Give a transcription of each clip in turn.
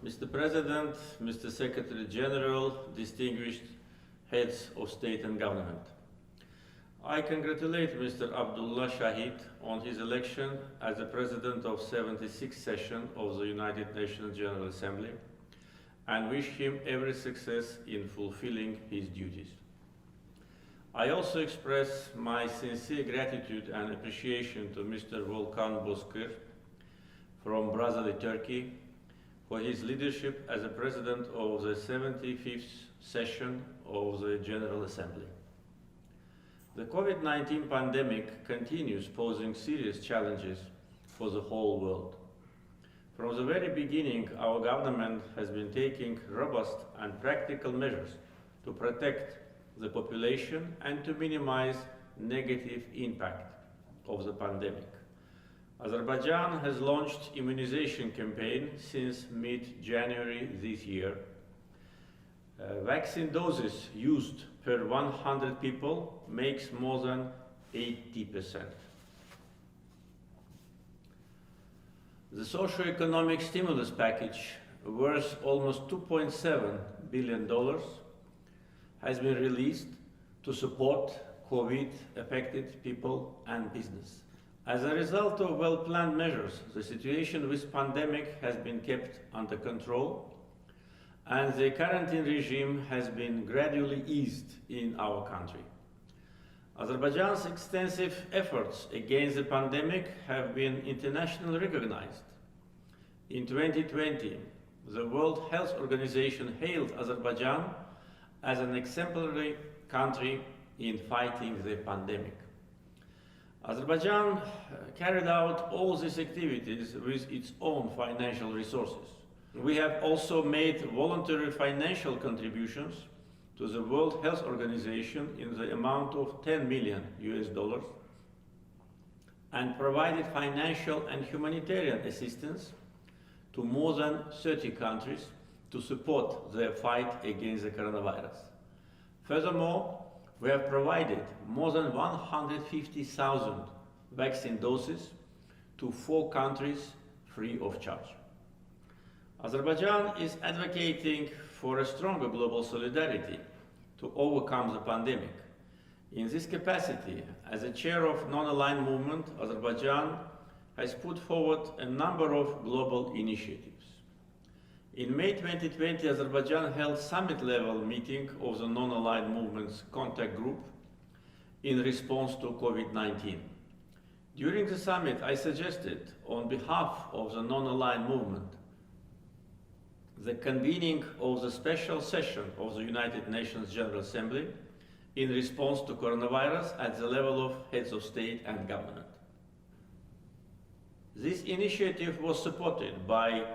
Mr. President, Mr. Secretary General, distinguished heads of state and government. I congratulate Mr. Abdullah Shahid on his election as the President of 76th session of the United Nations General Assembly and wish him every success in fulfilling his duties. I also express my sincere gratitude and appreciation to Mr. Volkan Bozkır from Brasilia, Turkey, for his leadership as the President of the 75th session of the General Assembly. The COVID-19 pandemic continues posing serious challenges for the whole world. From the very beginning, our government has been taking robust and practical measures to protect the population and to minimize negative impact of the pandemic. Azerbaijan has launched immunization campaign since mid-January this year. Vaccine doses used per 100 people makes more than 80%. The socio-economic stimulus package, worth almost $2.7 billion, has been released to support COVID-affected people and business. As a result of well-planned measures, the situation with pandemic has been kept under control, and the quarantine regime has been gradually eased in our country. Azerbaijan's extensive efforts against the pandemic have been internationally recognized. In 2020, the World Health Organization hailed Azerbaijan as an exemplary country in fighting the pandemic. Azerbaijan carried out all these activities with its own financial resources. We have also made voluntary financial contributions to the World Health Organization in the amount of $10 million and provided financial and humanitarian assistance to more than 30 countries to support their fight against the coronavirus. Furthermore, we have provided more than 150,000 vaccine doses to 4 countries free of charge. Azerbaijan is advocating for a stronger global solidarity to overcome the pandemic. In this capacity, as a chair of non-aligned movement, Azerbaijan has put forward a number of global initiatives. In May 2020, Azerbaijan held summit-level meeting of the non-aligned movement's contact group in response to COVID-19. During the summit, I suggested, on behalf of the non-aligned movement, the convening of the special session of the United Nations General Assembly in response to coronavirus at the level of heads of state and government. This initiative was supported by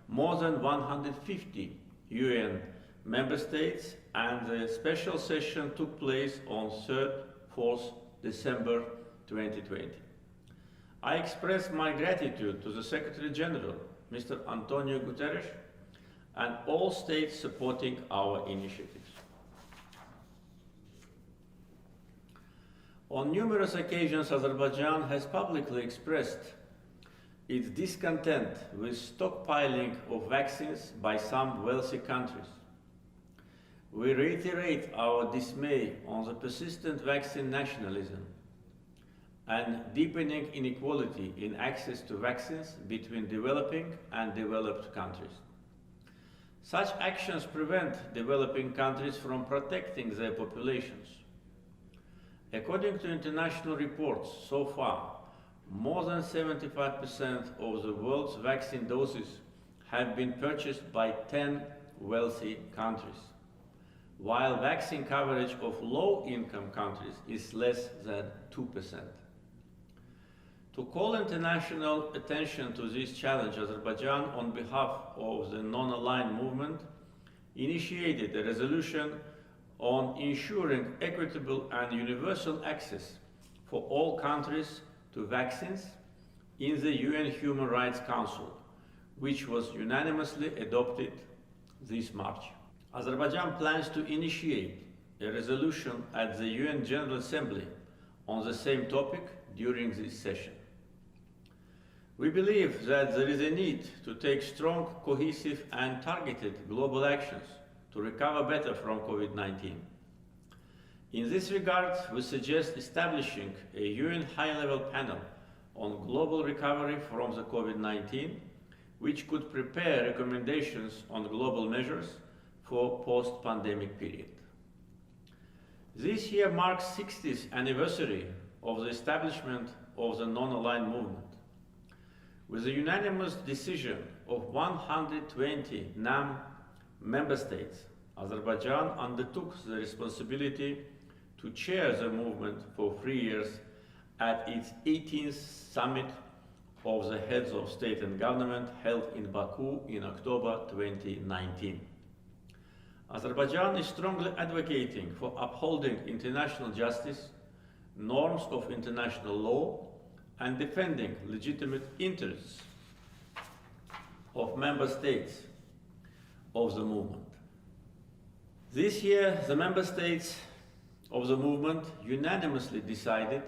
more than 150 UN member states, and the special session took place on 3rd-4th December 2020. I express my gratitude to the Secretary General, Mr. Antonio Guterres, and all states supporting our initiatives. On numerous occasions, Azerbaijan has publicly expressed its discontent with stockpiling of vaccines by some wealthy countries. We reiterate our dismay on the persistent vaccine nationalism and deepening inequality in access to vaccines between developing and developed countries. Such actions prevent developing countries from protecting their populations. According to international reports, so far, more than 75% of the world's vaccine doses have been purchased by 10 wealthy countries, while vaccine coverage of low-income countries is less than 2%. To call international attention to this challenge, Azerbaijan, on behalf of the non-aligned movement, initiated a resolution on ensuring equitable and universal access for all countries to vaccines in the UN Human Rights Council, which was unanimously adopted this March. Azerbaijan plans to initiate a resolution at the UN General Assembly on the same topic during this session. We believe that there is a need to take strong, cohesive and targeted global actions to recover better from COVID-19. In this regard, we suggest establishing a UN high-level panel on global recovery from the COVID-19, which could prepare recommendations on global measures for post-pandemic period. This year marks 60th anniversary of the establishment of the non-aligned movement. With the unanimous decision of 120 NAM member states, Azerbaijan undertook the responsibility to chair the movement for 3 years at its 18th summit of the heads of state and government held in Baku in October 2019. Azerbaijan is strongly advocating for upholding international justice, norms of international law, and defending legitimate interests of member states of the movement. This year, the member states of the movement unanimously decided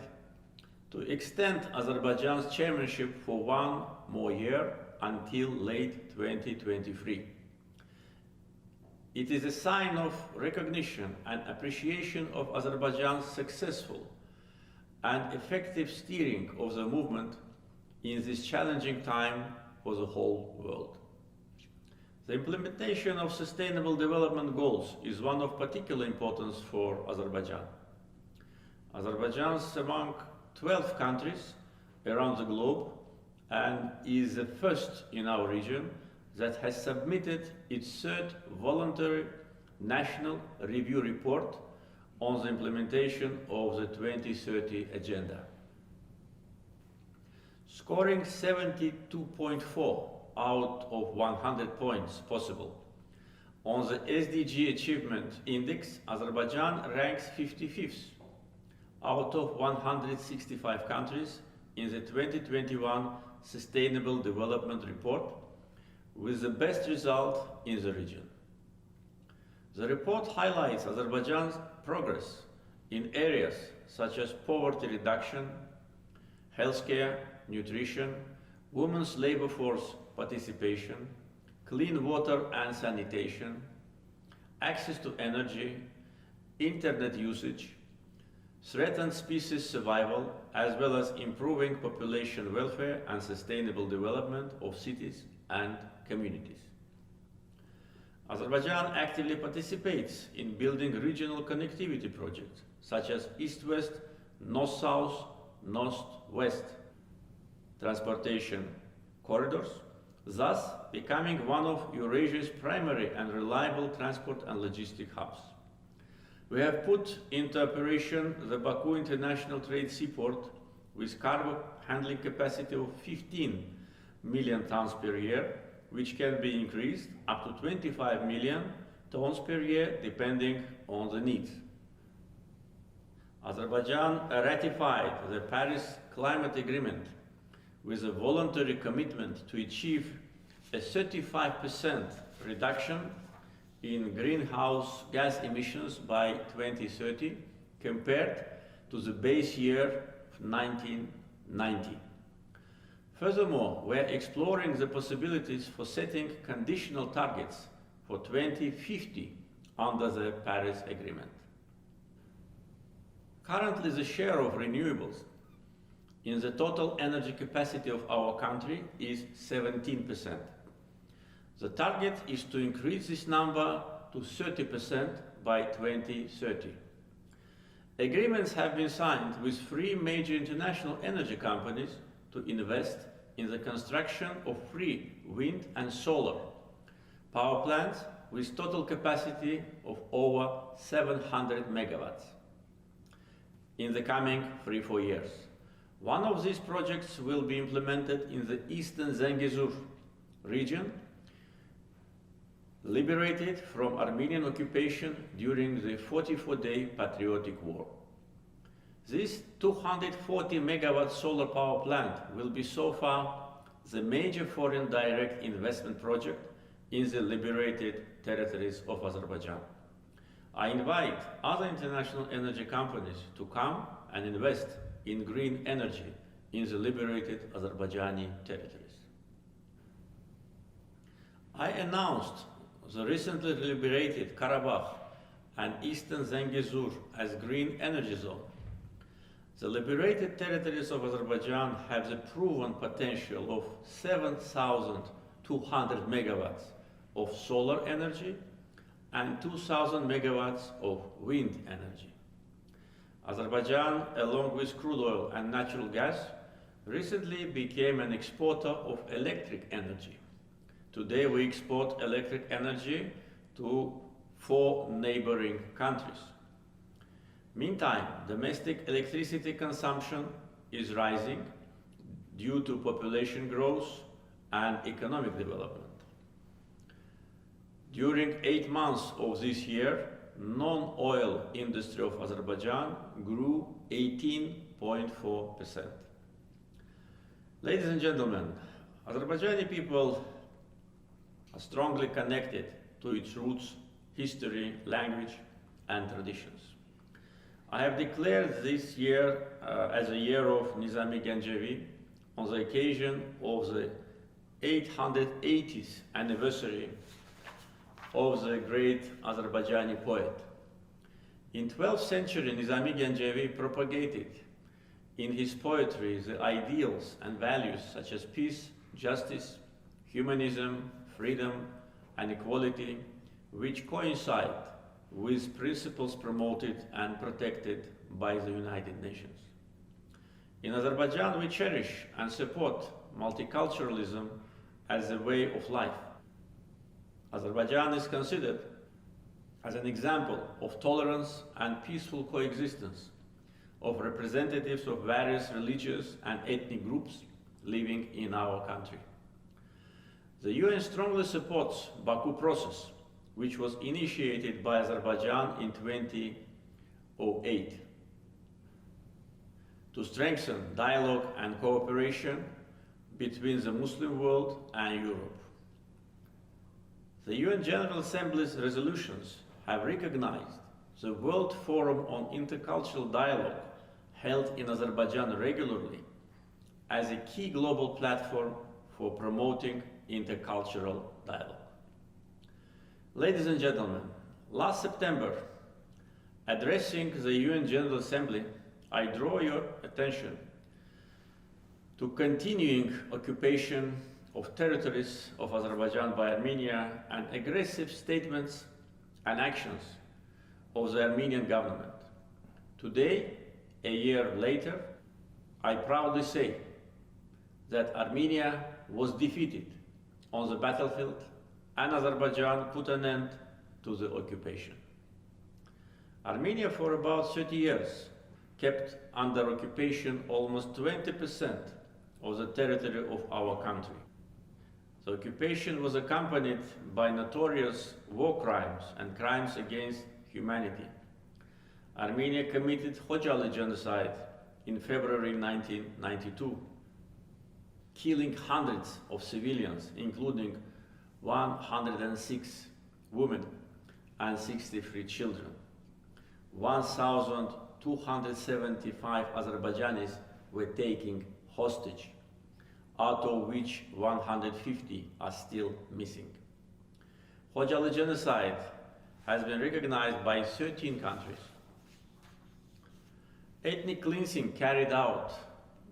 to extend Azerbaijan's chairmanship for 1 more year until late 2023. It is a sign of recognition and appreciation of Azerbaijan's successful and effective steering of the movement in this challenging time for the whole world. The implementation of Sustainable Development Goals is one of particular importance for Azerbaijan. Azerbaijan is among 12 countries around the globe and is the first in our region that has submitted its third voluntary national review report on the implementation of the 2030 Agenda. Scoring 72.4 out of 100 points possible on the SDG Achievement Index, Azerbaijan ranks 55th out of 165 countries in the 2021 Sustainable Development Report, with the best result in the region. The report highlights Azerbaijan's progress in areas such as poverty reduction, healthcare, nutrition, women's labor force participation, clean water and sanitation, access to energy, internet usage, threatened species survival, as well as improving population welfare and sustainable development of cities and communities. Azerbaijan actively participates in building regional connectivity projects such as East-West, North-South, North-West transportation corridors, thus becoming one of Eurasia's primary and reliable transport and logistic hubs. We have put into operation the Baku International Trade Seaport with cargo handling capacity of 15 million tons per year, which can be increased up to 25 million tons per year depending on the needs. Azerbaijan ratified the Paris Climate Agreement with a voluntary commitment to achieve a 35% reduction in greenhouse gas emissions by 2030 compared to the base year of 1990. Furthermore, we are exploring the possibilities for setting conditional targets for 2050 under the Paris Agreement. Currently, the share of renewables in the total energy capacity of our country is 17%. The target is to increase this number to 30% by 2030. Agreements have been signed with 3 major international energy companies to invest in the construction of 3 wind and solar power plants with total capacity of over 700 megawatts in the coming 3-4 years. One of these projects will be implemented in the eastern Zengezur region, liberated from Armenian occupation during the 44-day Patriotic War. This 240 megawatt solar power plant will be so far the major foreign direct investment project in the liberated territories of Azerbaijan. I invite other international energy companies to come and invest in green energy in the liberated Azerbaijani territories. I announced the recently liberated Karabakh and Eastern Zengezur as green energy zone. The liberated territories of Azerbaijan have the proven potential of 7,200 megawatts of solar energy and 2,000 megawatts of wind energy. Azerbaijan, along with crude oil and natural gas, recently became an exporter of electric energy. Today we export electric energy to 4 neighboring countries. Meantime, domestic electricity consumption is rising due to population growth and economic development. During 8 months of this year, non-oil industry of Azerbaijan grew 18.4%. Ladies and gentlemen, Azerbaijani people are strongly connected to its roots, history, language, and traditions. I have declared this year as a year of Nizami Gencevi on the occasion of the 880th anniversary of the great Azerbaijani poet. In 12th century, Nizami Gencevi propagated in his poetry the ideals and values such as peace, justice, humanism, freedom, and equality, which coincide with principles promoted and protected by the United Nations. In Azerbaijan, we cherish and support multiculturalism as a way of life. Azerbaijan is considered as an example of tolerance and peaceful coexistence of representatives of various religious and ethnic groups living in our country. The UN strongly supports Baku process, which was initiated by Azerbaijan in 2008 to strengthen dialogue and cooperation between the Muslim world and Europe. The UN General Assembly's resolutions have recognized the World Forum on Intercultural Dialogue held in Azerbaijan regularly as a key global platform for promoting intercultural dialogue. Ladies and gentlemen, last September, addressing the UN General Assembly, I draw your attention to continuing occupation of territories of Azerbaijan by Armenia and aggressive statements and actions of the Armenian government. Today, a year later, I proudly say that Armenia was defeated on the battlefield and Azerbaijan put an end to the occupation. Armenia, for about 30 years, kept under occupation almost 20% of the territory of our country. The occupation was accompanied by notorious war crimes and crimes against humanity. Armenia committed Khojaly genocide in February 1992, killing hundreds of civilians, including 106 women and 63 children. 1,275 Azerbaijanis were taken hostage, out of which 150 are still missing. Khojaly genocide has been recognized by 13 countries. Ethnic cleansing carried out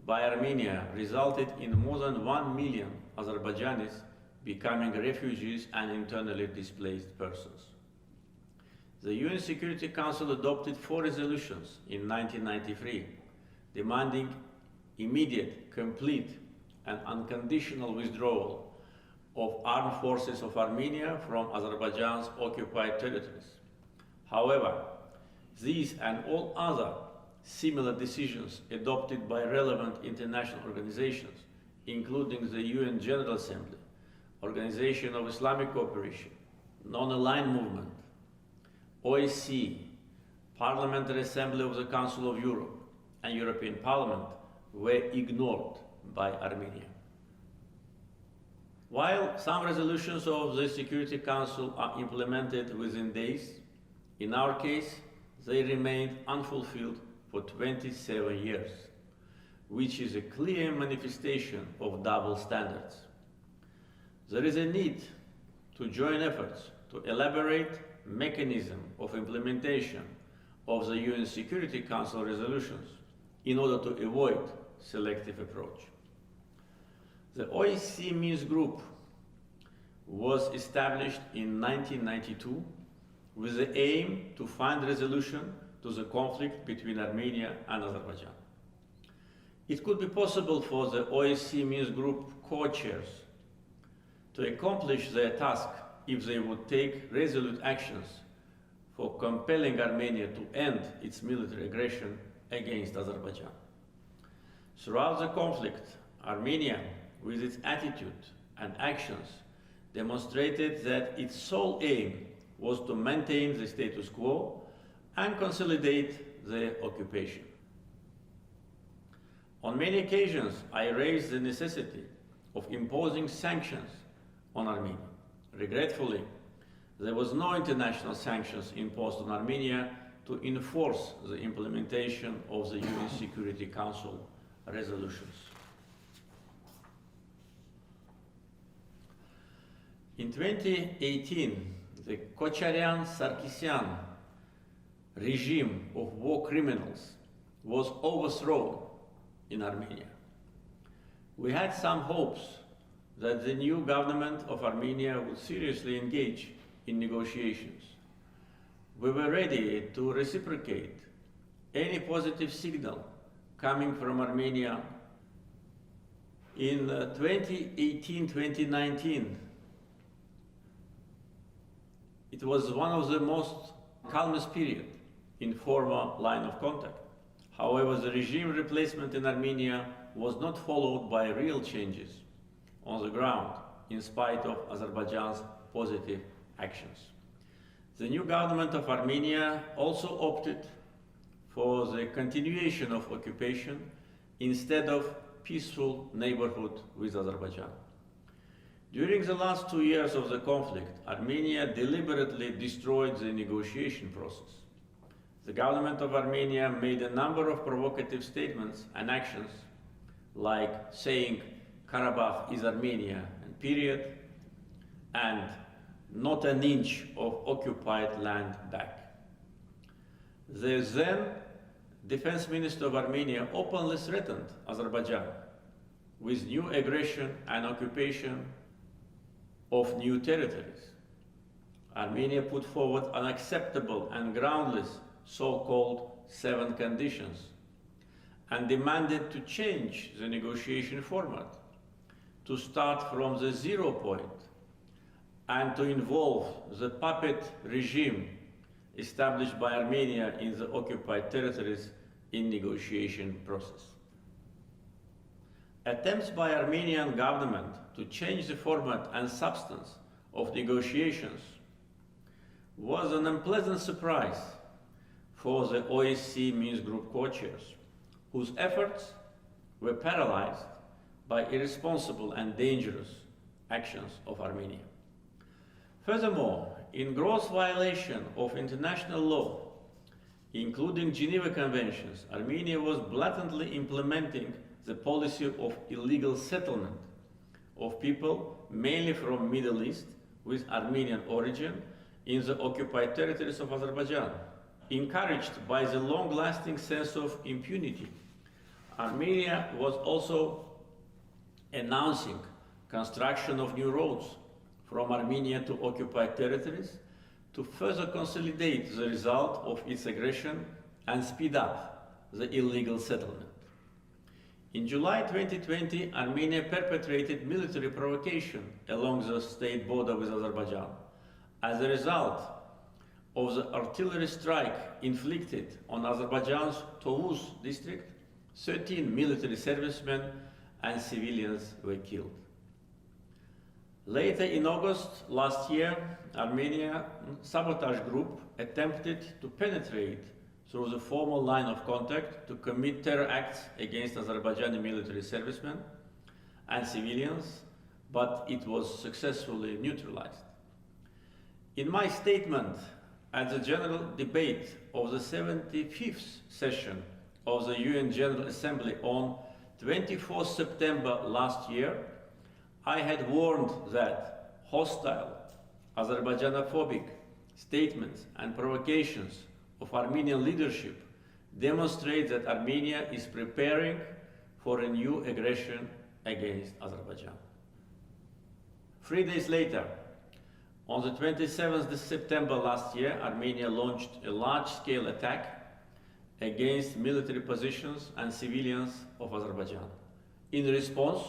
by Armenia resulted in more than 1 million Azerbaijanis becoming refugees and internally displaced persons. The UN Security Council adopted 4 resolutions in 1993, demanding immediate, complete, and unconditional withdrawal of armed forces of Armenia from Azerbaijan's occupied territories. However, these and all other similar decisions adopted by relevant international organizations, including the UN General Assembly, Organization of Islamic Cooperation, Non-Aligned Movement, OSCE, Parliamentary Assembly of the Council of Europe, and European Parliament, were ignored by Armenia. While some resolutions of the Security Council are implemented within days, in our case, they remained unfulfilled for 27 years. which is a clear manifestation of double standards. There is a need to join efforts to elaborate mechanism of implementation of the UN Security Council resolutions in order to avoid selective approach. The OSCE Minsk Group was established in 1992 with the aim to find resolution to the conflict between Armenia and Azerbaijan. It could be possible for the OSCE Minsk Group co-chairs to accomplish their task if they would take resolute actions for compelling Armenia to end its military aggression against Azerbaijan. Throughout the conflict, Armenia, with its attitude and actions, demonstrated that its sole aim was to maintain the status quo and consolidate the occupation. On many occasions, I raised the necessity of imposing sanctions on Armenia. Regretfully, there was no international sanctions imposed on Armenia to enforce the implementation of the UN Security Council resolutions. In 2018, the Kocharyan-Sarkisyan regime of war criminals was overthrown in Armenia. We had some hopes that the new government of Armenia would seriously engage in negotiations. We were ready to reciprocate any positive signal coming from Armenia. In 2018-2019, it was one of the most calmest periods in former line of contact. However, the regime replacement in Armenia was not followed by real changes on the ground, in spite of Azerbaijan's positive actions. The new government of Armenia also opted for the continuation of occupation instead of peaceful neighborhood with Azerbaijan. During the last 2 years of the conflict, Armenia deliberately destroyed the negotiation process. The government of Armenia made a number of provocative statements and actions, like saying Karabakh is Armenia, and period, and not an inch of occupied land back. The then Defense Minister of Armenia openly threatened Azerbaijan with new aggression and occupation of new territories. Armenia put forward unacceptable and groundless so-called 7 conditions and demanded to change the negotiation format, to start from the 0 point and to involve the puppet regime established by Armenia in the occupied territories in negotiation process. Attempts by Armenian government to change the format and substance of negotiations was an unpleasant surprise for the OSCE Minsk Group co-chairs, whose efforts were paralyzed by irresponsible and dangerous actions of Armenia. Furthermore, in gross violation of international law, including Geneva Conventions, Armenia was blatantly implementing the policy of illegal settlement of people, mainly from Middle East, with Armenian origin, in the occupied territories of Azerbaijan. Encouraged by the long-lasting sense of impunity, Armenia was also announcing construction of new roads from Armenia to occupied territories to further consolidate the result of its aggression and speed up the illegal settlement. In July 2020, Armenia perpetrated military provocation along the state border with Azerbaijan. As a result of the artillery strike inflicted on Azerbaijan's Tovuz district, 13 military servicemen and civilians were killed. Later in August last year, Armenian sabotage group attempted to penetrate through the formal line of contact to commit terror acts against Azerbaijani military servicemen and civilians, but it was successfully neutralized. In my statement at the general debate of the 75th session of the UN General Assembly on 24th September last year, I had warned that hostile, Azerbaijanophobic statements and provocations of Armenian leadership demonstrate that Armenia is preparing for a new aggression against Azerbaijan. 3 days later, on the 27th of September last year, Armenia launched a large-scale attack against military positions and civilians of Azerbaijan. In response,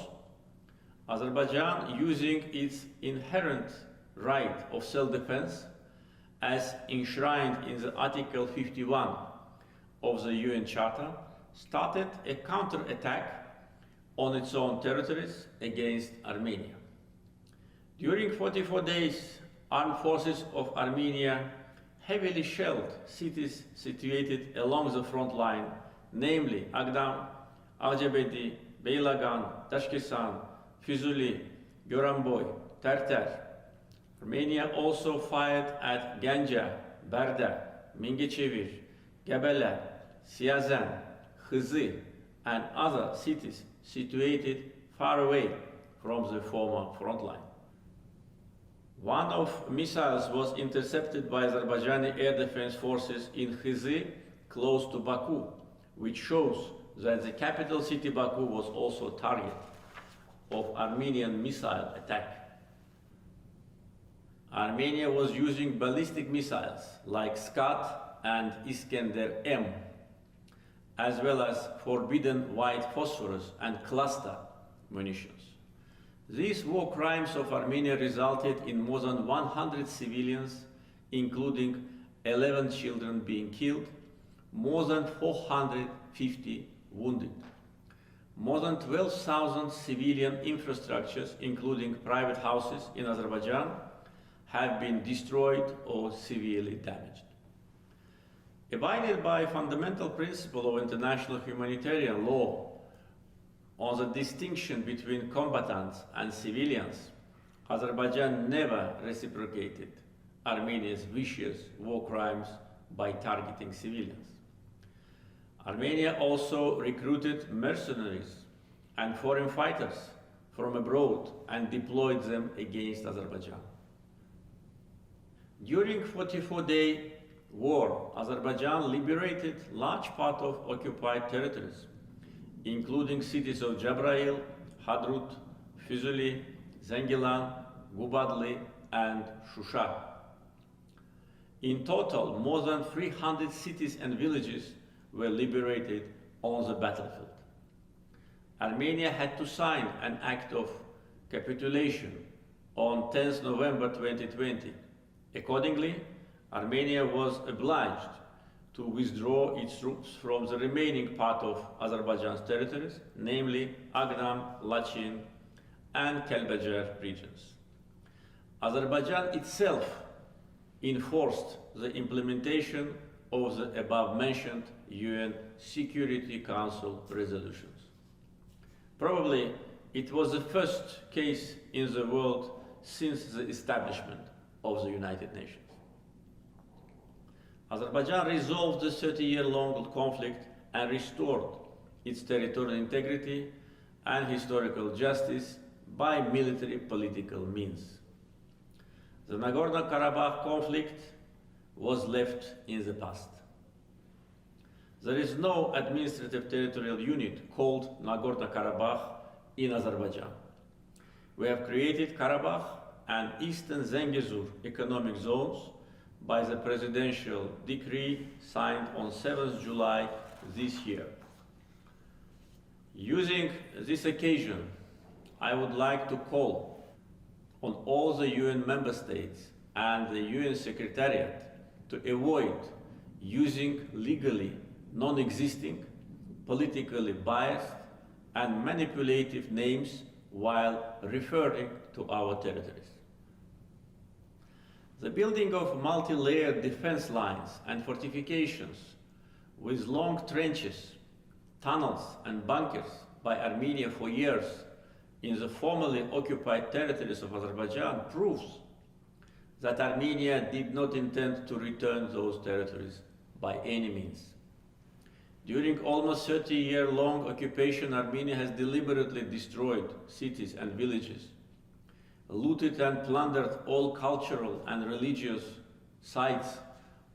Azerbaijan, using its inherent right of self-defense as enshrined in the Article 51 of the UN Charter, started a counter-attack on its own territories against Armenia. During 44 days, armed forces of Armenia heavily shelled cities situated along the front line, namely Agdam, Ağcabədi, Beylagan, Daşkesan, Füzuli, Goranboy, Terter. Armenia also fired at Ganja, Berda, Mingechevir, Gebele, Siazen, Hızı, and other cities situated far away from the former front line. One of missiles was intercepted by Azerbaijani air defense forces in Hızı, close to Baku, which shows that the capital city Baku was also a target of Armenian missile attack. Armenia was using ballistic missiles like Scud and Iskender-M, as well as forbidden white phosphorus and cluster munitions. These war crimes of Armenia resulted in more than 100 civilians, including 11 children being killed, more than 450 wounded. More than 12,000 civilian infrastructures, including private houses in Azerbaijan, have been destroyed or severely damaged. Abided by a fundamental principle of international humanitarian law on the distinction between combatants and civilians, Azerbaijan never reciprocated Armenia's vicious war crimes by targeting civilians. Armenia also recruited mercenaries and foreign fighters from abroad and deployed them against Azerbaijan. During 44-day war, Azerbaijan liberated large part of occupied territories, including cities of Jabrayil, Hadrut, Füzuli, Zengilan, Gubadli, and Shusha. In total, more than 300 cities and villages were liberated on the battlefield. Armenia had to sign an act of capitulation on 10 November 2020. Accordingly, Armenia was obliged to withdraw its troops from the remaining part of Azerbaijan's territories, namely Agdam, Lachin, and Kelbecer regions. Azerbaijan itself enforced the implementation of the above-mentioned UN Security Council resolutions. Probably it was the first case in the world since the establishment of the United Nations. Azerbaijan resolved the 30-year-long conflict and restored its territorial integrity and historical justice by military political means. The Nagorno-Karabakh conflict was left in the past. There is no administrative territorial unit called Nagorno-Karabakh in Azerbaijan. We have created Karabakh and Eastern Zengezur economic zones by the presidential decree signed on 7th July this year. Using this occasion, I would like to call on all the UN member states and the UN Secretariat to avoid using legally non-existing, politically biased and manipulative names while referring to our territories. The building of multi-layered defense lines and fortifications with long trenches, tunnels and bunkers by Armenia for years in the formerly occupied territories of Azerbaijan proves that Armenia did not intend to return those territories by any means. During almost 30-year-long occupation, Armenia has deliberately destroyed cities and villages, looted and plundered all cultural and religious sites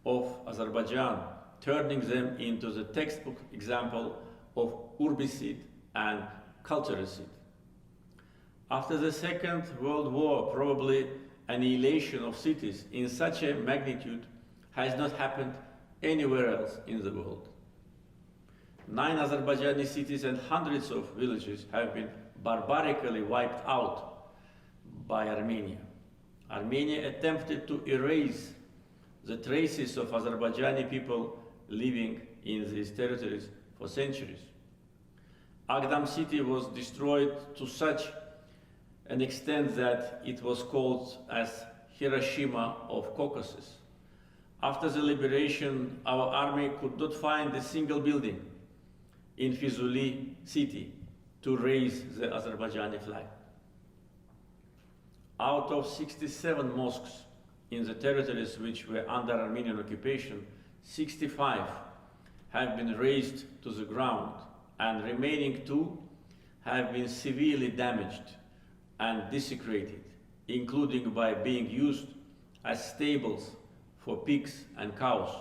of Azerbaijan, turning them into the textbook example of urbicide and culturicide. After the Second World War, probably annihilation of cities in such a magnitude has not happened anywhere else in the world. 9 Azerbaijani cities and hundreds of villages have been barbarically wiped out by Armenia. Armenia attempted to erase the traces of Azerbaijani people living in these territories for centuries. Agdam city was destroyed to such an extent that it was called as Hiroshima of Caucasus. After the liberation, our army could not find a single building in Fizuli city to raise the Azerbaijani flag. Out of 67 mosques in the territories which were under Armenian occupation, 65 have been razed to the ground, and remaining 2 have been severely damaged and desecrated, including by being used as stables for pigs and cows,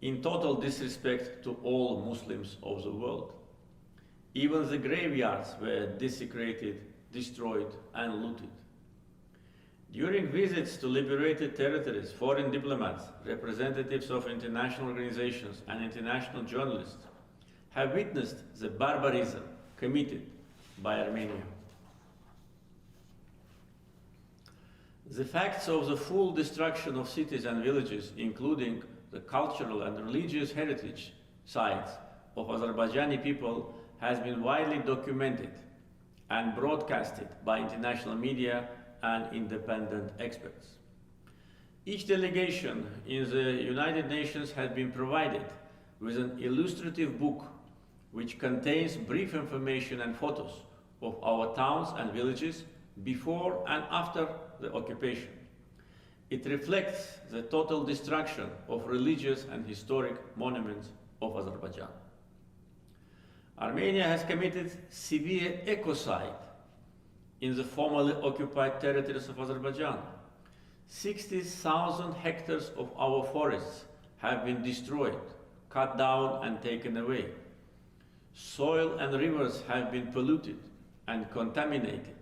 in total disrespect to all Muslims of the world. Even the graveyards were desecrated, destroyed, and looted. During visits to liberated territories, foreign diplomats, representatives of international organizations, and international journalists have witnessed the barbarism committed by Armenia. The facts of the full destruction of cities and villages, including the cultural and religious heritage sites of Azerbaijani people, has been widely documented and broadcasted by international media and independent experts. Each delegation in the United Nations has been provided with an illustrative book which contains brief information and photos of our towns and villages before and after the occupation. It reflects the total destruction of religious and historic monuments of Azerbaijan. Armenia has committed severe ecocide in the formerly occupied territories of Azerbaijan. 60,000 hectares of our forests have been destroyed, cut down and taken away. Soil and rivers have been polluted and contaminated.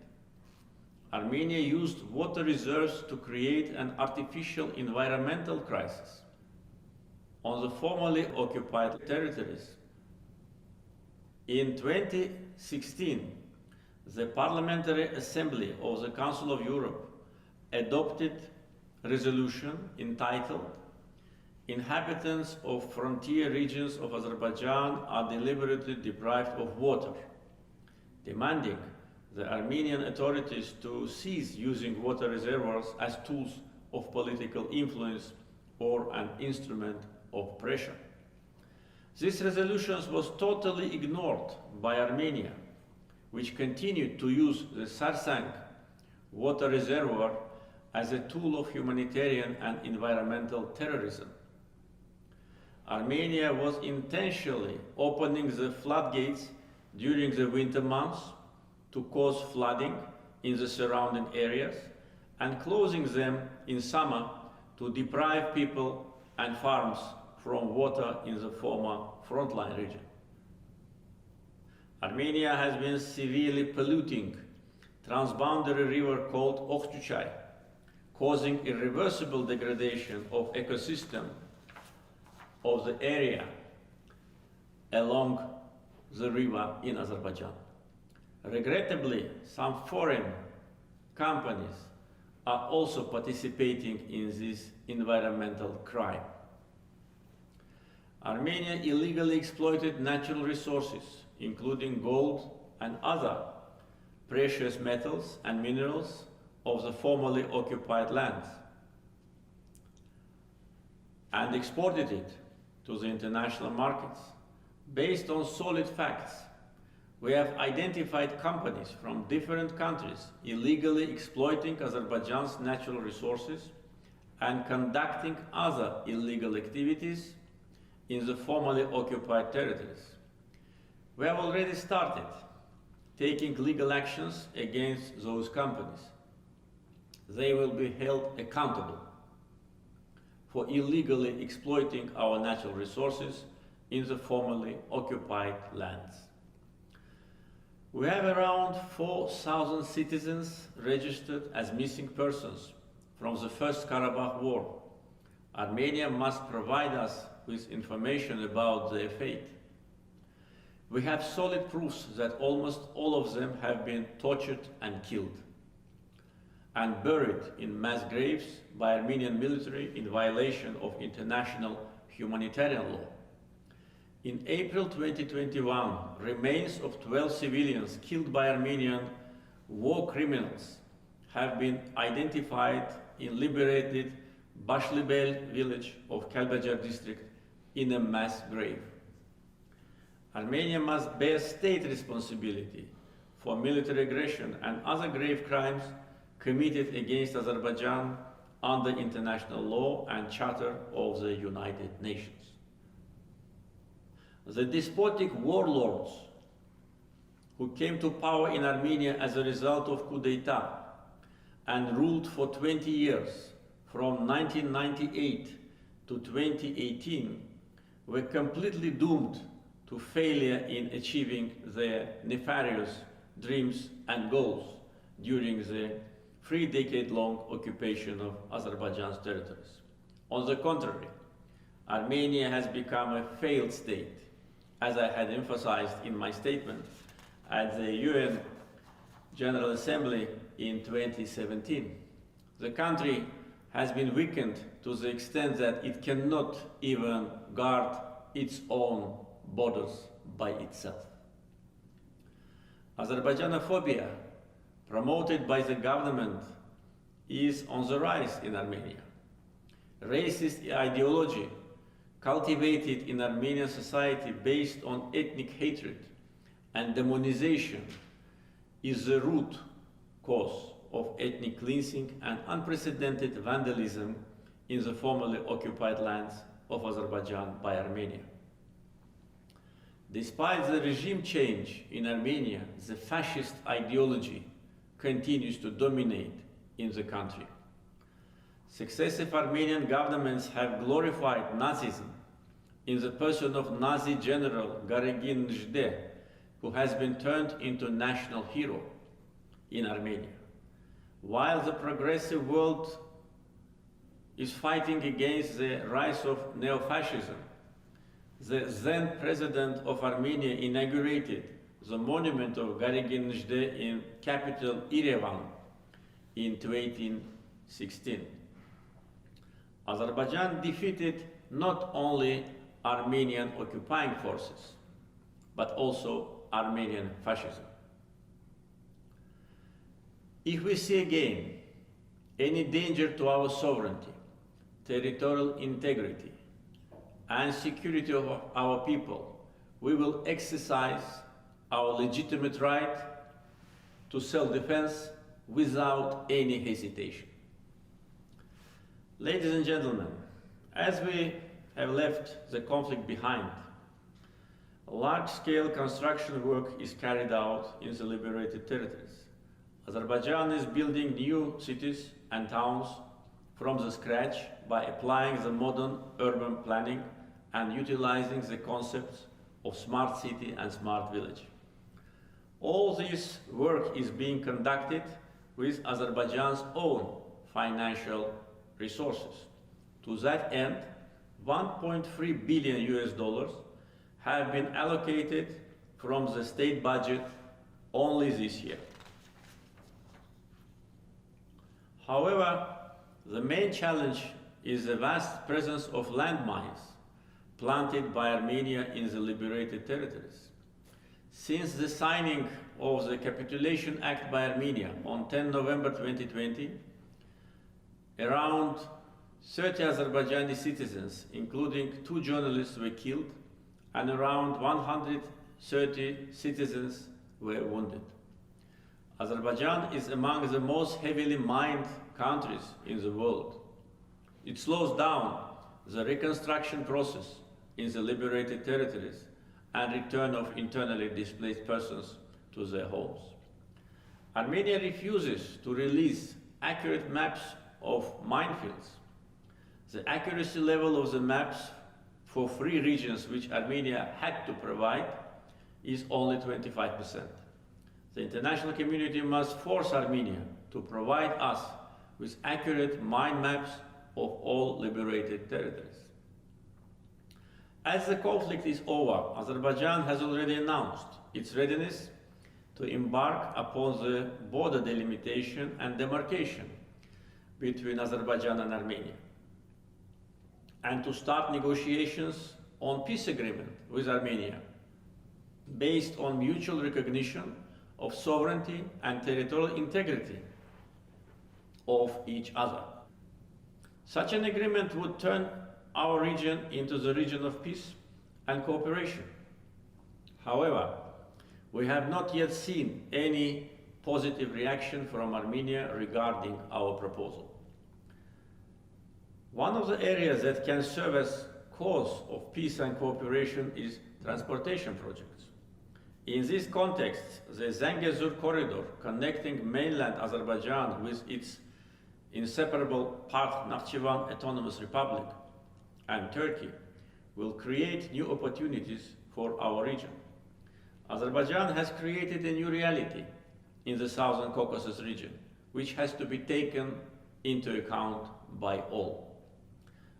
Armenia used water reserves to create an artificial environmental crisis on the formerly occupied territories. In 2016, the Parliamentary Assembly of the Council of Europe adopted a resolution entitled "Inhabitants of frontier regions of Azerbaijan are deliberately deprived of water," demanding the Armenian authorities to cease using water reservoirs as tools of political influence or an instrument of pressure. This resolution was totally ignored by Armenia, which continued to use the Sarsang water reservoir as a tool of humanitarian and environmental terrorism. Armenia was intentionally opening the floodgates during the winter months to cause flooding in the surrounding areas and closing them in summer to deprive people and farms from water in the former frontline region. Armenia has been severely polluting transboundary river called Okhtuchay, causing irreversible degradation of ecosystem of the area along the river in Azerbaijan. Regrettably, some foreign companies are also participating in this environmental crime. Armenia illegally exploited natural resources, including gold and other precious metals and minerals of the formerly occupied lands, and exported it to the international markets. Based on solid facts, we have identified companies from different countries illegally exploiting Azerbaijan's natural resources and conducting other illegal activities, in the formerly occupied territories. We have already started taking legal actions against those companies. They will be held accountable for illegally exploiting our natural resources in the formerly occupied lands. We have around 4,000 citizens registered as missing persons from the First Karabakh War. Armenia must provide us with information about their fate. We have solid proofs that almost all of them have been tortured and killed and buried in mass graves by Armenian military in violation of international humanitarian law. In April 2021, remains of 12 civilians killed by Armenian war criminals have been identified in liberated Bashlibel village of Kelbecer district in a mass grave. Armenia must bear state responsibility for military aggression and other grave crimes committed against Azerbaijan under international law and Charter of the United Nations. The despotic warlords who came to power in Armenia as a result of coup d'etat and ruled for 20 years from 1998 to 2018 were completely doomed to failure in achieving their nefarious dreams and goals during the 3-decade-long occupation of Azerbaijan's territories. On the contrary, Armenia has become a failed state, as I had emphasized in my statement at the UN General Assembly in 2017. The country has been weakened to the extent that it cannot even guard its own borders by itself. Azerbaijanophobia, promoted by the government, is on the rise in Armenia. Racist ideology cultivated in Armenian society based on ethnic hatred and demonization is the root cause of ethnic cleansing and unprecedented vandalism in the formerly occupied lands of Azerbaijan by Armenia. Despite the regime change in Armenia, the fascist ideology continues to dominate in the country. Successive Armenian governments have glorified Nazism in the person of Nazi General Garegin Njde, who has been turned into national hero in Armenia. While the progressive world is fighting against the rise of neo-fascism, the then president of Armenia inaugurated the monument of Garegin Njde in capital Yerevan in 2016. Azerbaijan defeated not only Armenian occupying forces, but also Armenian fascism. If we see again any danger to our sovereignty, territorial integrity, and security of our people, we will exercise our legitimate right to self-defense without any hesitation. Ladies and gentlemen, as we have left the conflict behind, large-scale construction work is carried out in the liberated territories. Azerbaijan is building new cities and towns from the scratch by applying the modern urban planning and utilizing the concepts of smart city and smart village. All this work is being conducted with Azerbaijan's own financial resources. To that end, $1.3 billion have been allocated from the state budget only this year. However, the main challenge is the vast presence of landmines planted by Armenia in the liberated territories. Since the signing of the Capitulation Act by Armenia on 10 November 2020, around 30 Azerbaijani citizens, including 2 journalists, were killed, and around 130 citizens were wounded. Azerbaijan is among the most heavily mined countries in the world. It slows down the reconstruction process in the liberated territories and return of internally displaced persons to their homes. Armenia refuses to release accurate maps of minefields. The accuracy level of the maps for 3 regions which Armenia had to provide is only 25%. The international community must force Armenia to provide us with accurate mine maps of all liberated territories. As the conflict is over, Azerbaijan has already announced its readiness to embark upon the border delimitation and demarcation between Azerbaijan and Armenia, and to start negotiations on peace agreement with Armenia based on mutual recognition of sovereignty and territorial integrity of each other. Such an agreement would turn our region into the region of peace and cooperation. However, we have not yet seen any positive reaction from Armenia regarding our proposal. One of the areas that can serve as cause of peace and cooperation is transportation projects. In this context, the Zangezur corridor connecting mainland Azerbaijan with its inseparable part Nakhchivan Autonomous Republic and Turkey will create new opportunities for our region. Azerbaijan has created a new reality in the Southern Caucasus region, which has to be taken into account by all.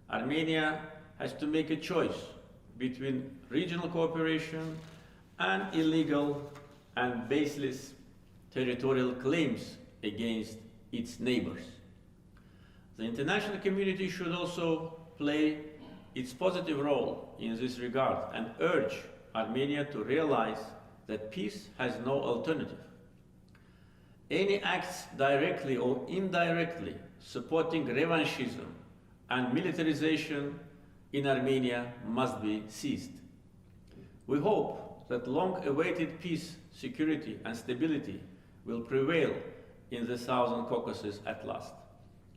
Armenia has to make a choice between regional cooperation and illegal and baseless territorial claims against its neighbors. The international community should also play its positive role in this regard and urge Armenia to realize that peace has no alternative. Any acts directly or indirectly supporting revanchism and militarization in Armenia must be ceased. We hope that long-awaited peace, security, and stability will prevail in the Southern Caucasus at last.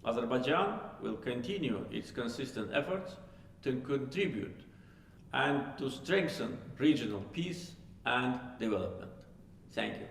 Azerbaijan will continue its consistent efforts to contribute and to strengthen regional peace and development. Thank you.